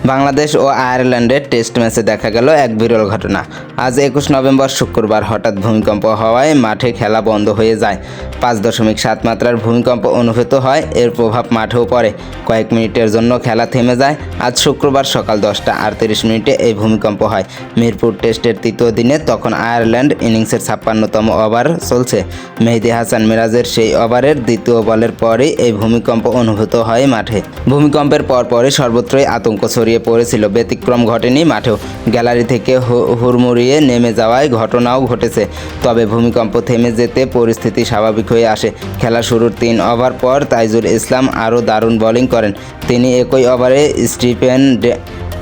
বাংলাদেশ ও আয়ারল্যান্ডের টেস্ট ম্যাচে দেখা গেল এক বিরল ঘটনা। আজ 21 নভেম্বর শুক্রবার হঠাৎ ভূমিকম্প হওয়ায় মাঠে খেলা বন্ধ হয়ে যায়। 5.7 মাত্রার ভূমিকম্প অনুভূত হয়। এর প্রভাব মাঠেও পড়ে। কয়েক মিনিটের জন্য খেলা থেমে যায়। আজ শুক্রবার সকাল 10টা 38 এই ভূমিকম্প হয় মিরপুর টেস্টের তৃতীয় দিনে। তখন আয়ারল্যান্ড ইনিংসের 56তম ওভার চলছে। মেহেদী হাসান মিরাজের সেই ওভারের দ্বিতীয় বলের পরেই এই ভূমিকম্প অনুভূত হয় মাঠে। ভূমিকম্পের পরপরই সর্বত্রই আতঙ্ক ছড়িয়ে পড়েছিল। ব্যতিক্রম ঘটেনি মাঠেও। গ্যালারি থেকে হুড়মুড়িয়ে নেমে যাওয়ায় ঘটনাও ঘটেছে। তবে ভূমিকম্প থেমে যেতে পরিস্থিতি স্বাভাবিক হয়ে আসে। খেলা শুরুর 3 ওভার পর তাইজুল ইসলাম আরও দারুণ বোলিং করেন। তিনি একই ওভারে স্টিফেন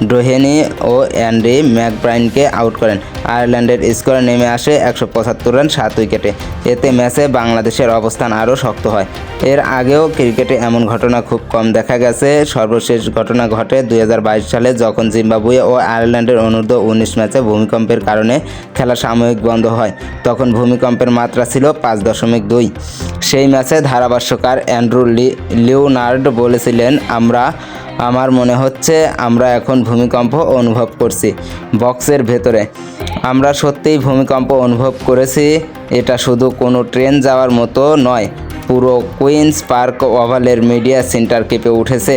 ডোহেনি ও অ্যান্ডি ম্যাকব্রাইনকে আউট করেন। আয়ারল্যান্ডের স্কোর নেমে আসে 175 রান 7 উইকেটে। এতে ম্যাচে বাংলাদেশের অবস্থান আরও শক্ত হয়। এর আগেও ক্রিকেটে এমন ঘটনা খুব কম দেখা গেছে। সর্বশেষ ঘটনা ঘটে 2022 সালে, যখন জিম্বাবুয়ে ও আয়ারল্যান্ডের অনূর্ধ্ব-19 ম্যাচে ভূমিকম্পের কারণে খেলা সাময়িক বন্ধ হয়। তখন ভূমিকম্পের মাত্রা ছিল 5.2। সেই ম্যাচে ধারাভাষ্যকার অ্যান্ড্রু লিওনার্ড বলেছিলেন, আমার মনে হচ্ছে আমরা এখন ভূমিকম্প অনুভব করছি বক্সের ভেতরে। আমরা সত্যিই ভূমিকম্প অনুভব করেছি। এটা শুধু কোনো ট্রেন যাওয়ার মতো নয়, পুরো কুইন্স পার্ক ওভালের মিডিয়া সেন্টার কেঁপে উঠেছে।